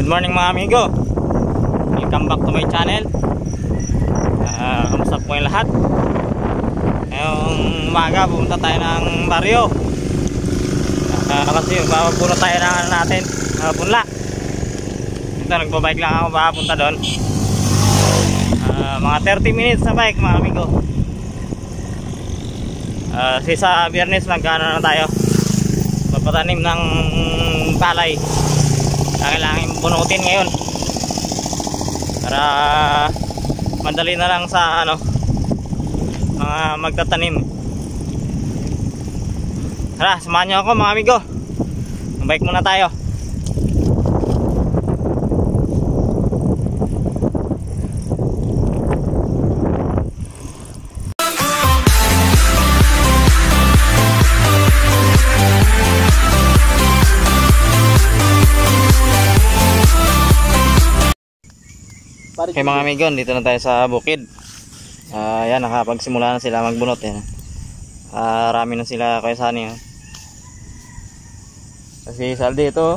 Good morning mga amigo. Welcome back to my channel. Kamusta po yung lahat? Ngayong umaga pumunta tayo ng baryo. Kasi papunta tayo ng natin punla. Ito nagbabike lang ako papunta doon. Mga 30 minutes na bike mga amigo. Kasi sa Biyernes nagkano na tayo, magpatanim ng palay. Kailangan bunutin ngayon para madali na lang sa mga magtatanim. Tara, samahan nyo ako mga amigo. Bike muna tayo. Okay mga amigo, dito na tayo sa bukid. Yan, nakapagsimula na sila magbunot. Yan. Rami na sila kaya sani. Kasi saldi ito,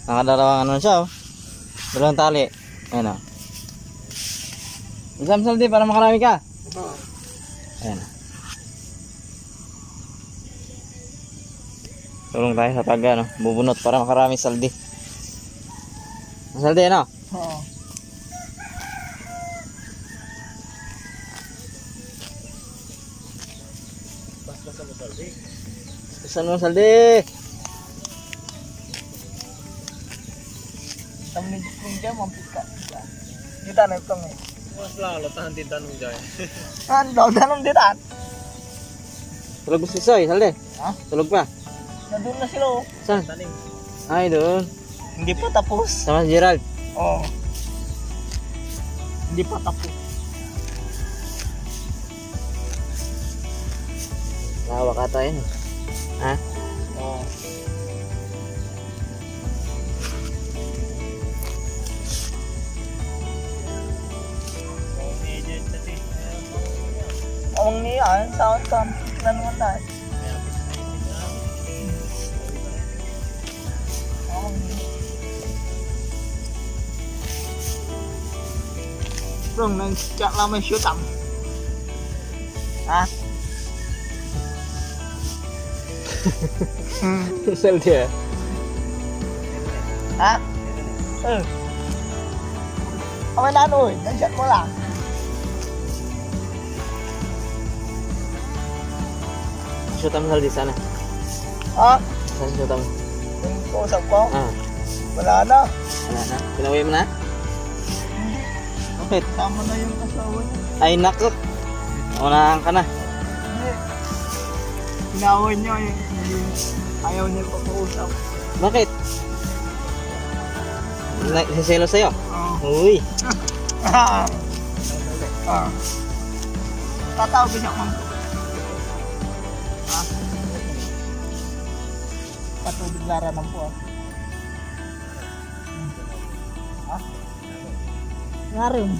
nakadalawang siya. Dalawang tali. Ayan o. Isang saldi para makarami ka. Ayan. Tulong tayo sa pag bubunot para makarami saldi. Saldi ano? Oo. Saan mo saldi? Tamid kong dyan, mampit ka. Dita na itong eh. Mas lalo, tahan din tanong dyan. Ano, tanong dita. Tulog si Soy, saldi? Ha? Tulog pa? Nandun na sila oh. Saan? Ay, doon. Hindi pa tapos. Sama si Gerald. Oo. Hindi pa tapos. Lawa ka tayo. Ha? Oo. Awang niya, saan ka? Tignan naman tayo. Awang niya. Rung, nang-chat lang may shoot ang. Ha? Saldi ya? Ha? Kamay na ano eh, nag-chat mo lang. Shoot ang saldi sana. Ha? Saan shoot ang? Yung kausap ko? Wala na. Wala na? Pinaway mo na? Bakit? Sama na yung kasawa niya. Ay nakot. Unahan ka na. Hindi. Pinaway niya eh. Ayaw niya pag-uusap. Bakit? Siselo sa'yo? Oo. Uy. Tatawag siya kung patubig lara ng po. Ha? Nga rin.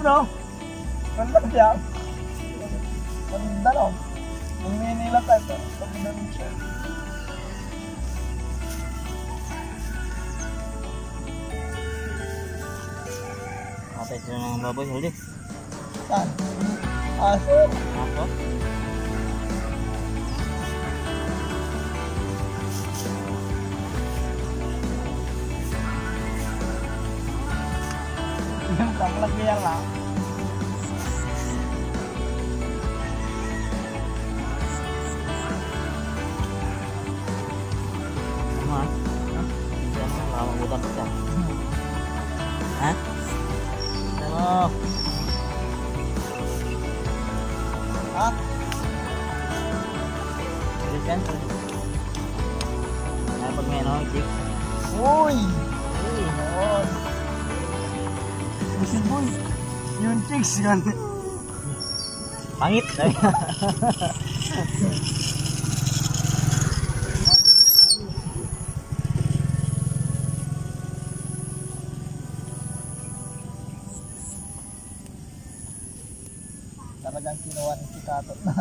Bro, ganda siya. Ganda no. Uminila ka ito. Pagdalang siya. Atay sila ng baboy, saldi. Saan? Aso. Ako? Yung tamlag niya lang. Bukan siya. Ha? Ano? Ha? Kan? Ay, pag may chicks. Uy! Uy! Busy boy! Yung chicks kan. Pangit. Talagang kinuha ni si Katot na.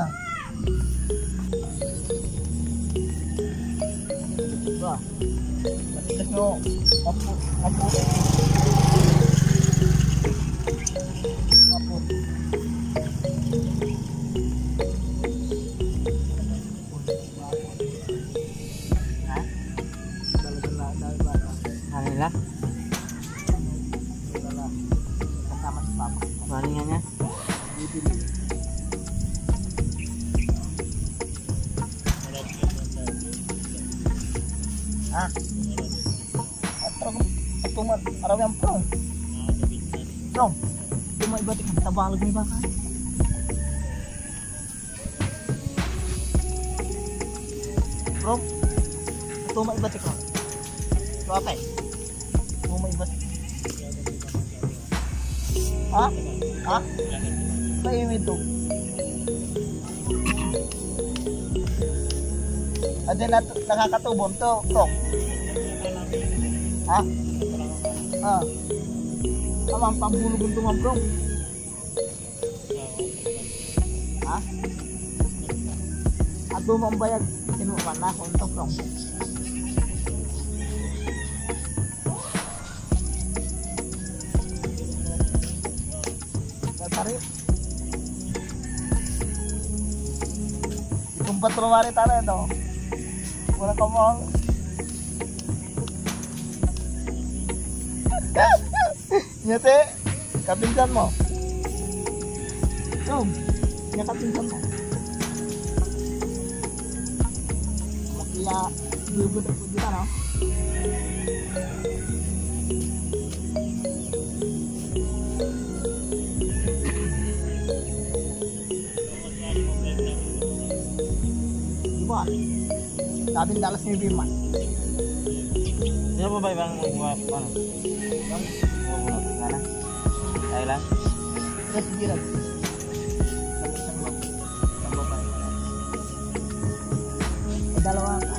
Diba? Matigas nyo. Maput. Kanila? Kasama si Papa. Paningan niya? Ah. Tumat araw yang prong. Prong. Cuma ibatik tabalog ni baka. Prong. Tuma ibatik ko. Apa? Tuma ibatik. Ha? Ha? Kaya ito. Ada nakakatubon to, Prong. Ha? Ah. Amang pambulog ng tumamprong. Ha? Ato mambayag tinukan na kung ito, Prong. Tatari. Itong patrumari tala ito. Wala ka mo. Nyete, kapinsan mo. Tom, nya kapinsan mo. Kaya bubud ako dito, no? Diba? Sabing dalas ni Biman. Sino pa ba ibang ano? Sana? Tayo lang? Terus gila. Sama bapak. Dalawa ka.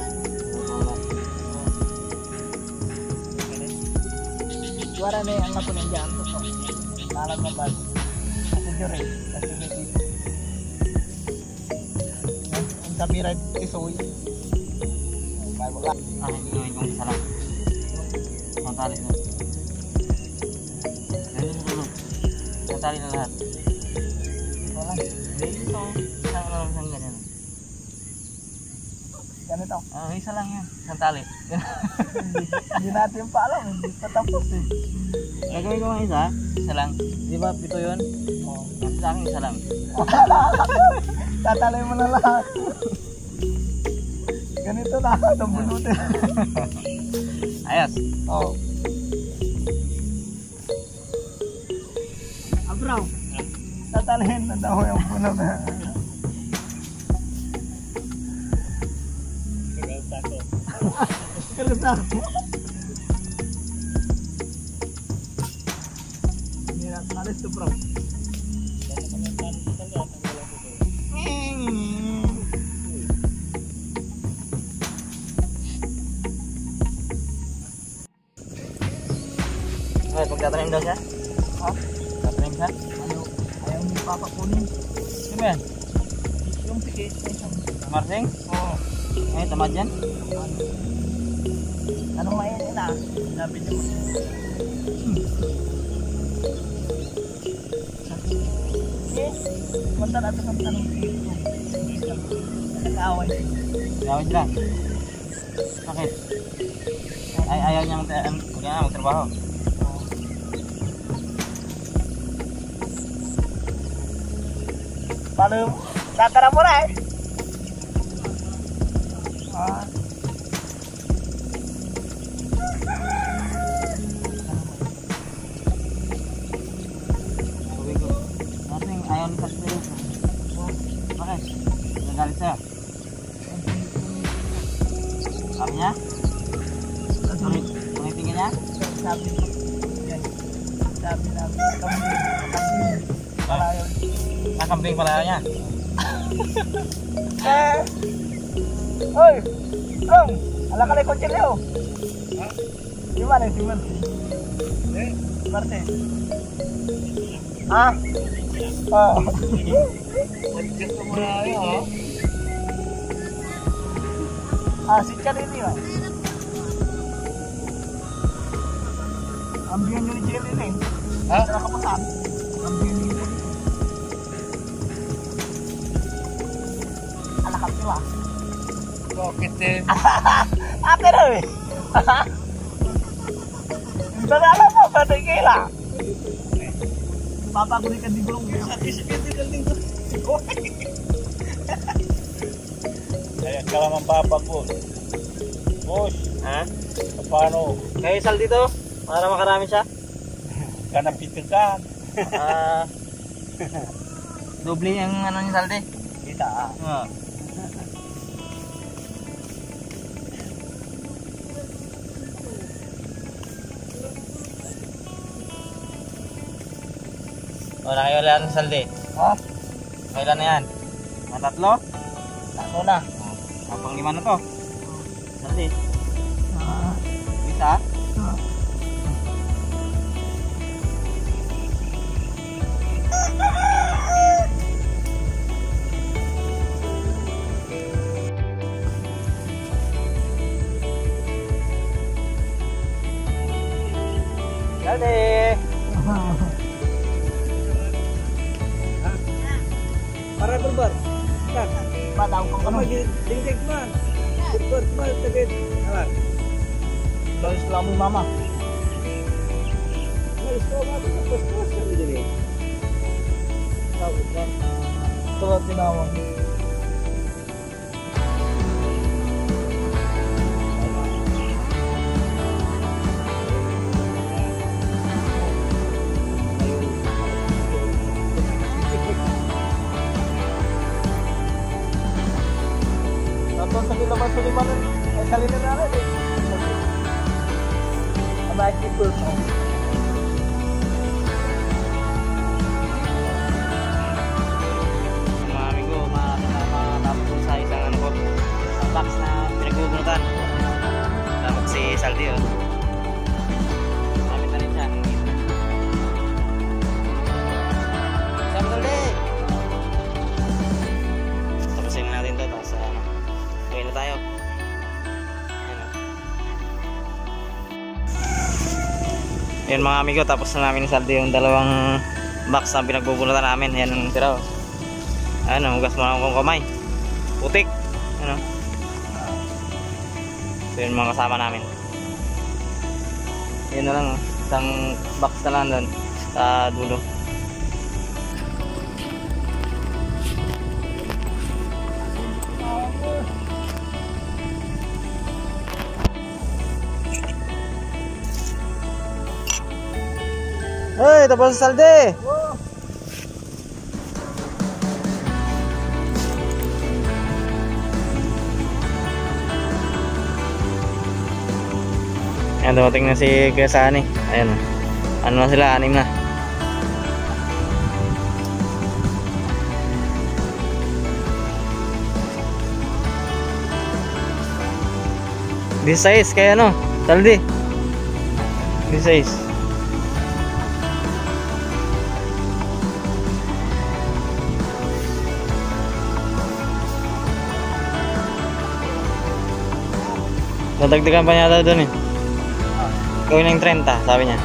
Suara na ang ako ng dyan. Malam na ba? Ako jure. Kasi dito. Ang copyright isoy. Bago lang. Hindi yung isa lang. Matali na. Tali na lahat. Wala. Hindi, ito. Isang lang isang ganyan. Ganito. Isa lang yan. Isang tali. Hindi natin pa alam. Hindi pa tapos eh. Gagawin ko nga isa. Isa lang. Di ba? Pito yun? Oo. Kasi sa akin isa lang. Tatalay mo na lahat. Ganito na. Itong bunutin. Ayos. Oo. Abraw. Tatalahin na daw yung puno na. Kagalta ko. Mira, alis to bro. Okay, pagtatanim daw siya? Ha? Tatanim siya? Ayaw ni Papa kunin. Sino ba yan? Yung pikit na isang. Marsing? Oo. Ay, tamad yan? Anong mainin na? Sabi niyo. Yes. Punta natin ang tanong dito. Nag-away. Gawin sila. Bakit? Ay, ayaw niyang magtrabaho. Paano? Tatara mo na eh. Sabi ko, Marsing, ayaw ni Pastor. Bakit? Nagalit sa'yo? Sabi niya? Punitingin niya? Sabi yan. Sabi na kambing. Palayo. Nakambing pala niya. Oy! Kong! Ala ka na kotse leo. Gimana sih Marte? Marte? Ah? Gusto mo na yun, ha? Asin ka rin yun. Ambiyan nyo ni Jerry na eh. Ha? Saan ka pa saan? Ambiyan nyo ni alakap nyo ah. Bakit eh? Ate na eh. Hindi na alam mo, pati kila. Papagulit ka di gulong yun. Sakit ka din to. Ayan ka lang ang papa ko. Boss, Ha? paano? Kayo sal dito para makarami siya. Kanapitin ka. Doble yung ano ni Salde. Kita ah. O, nakailan ni Salde. Ha? Kailan na yan? Matatlo? Tako na. Kapang lima na to. Salde. Ah. Isa? Salde. Para berbar. Kan. Bataw kang Kamu ano. ding man. Berbar man tegit. Alat. Dari selamu mama. Mas ko ba terus kan jadi. Tahu kan. Tuwa tinawag. Tapos sa kilaban sa limanan, ay salina na rin eh. Abay, people mo. Mga amigo, matapos sa isang ano ko, isang box na pinagbubunutan. Tapos si Saldi oh. Gamit na rin siya. Sama Saldi! Tapusin na natin to, tapos gawin na tayo. Ayan oh. Yun mga amigo, tapos na namin ni Saldi yung dalawang box na pinagbubunutan namin. Ayan ang tira oh. Ano, hugas mo lang akong kamay. Putik. Ano. So yun mga kasama namin. Yun na lang. Isang box na lang doon sa dulo. Hey, tapos sa Salde! Ayan, dumating na si Kuya Sani. Ayan. Ano na sila? 6 na. Disais kaya ano? Saldi. Disais. Nadagdagan pa niya daw doon eh. Gawin ng 30, sabi niya.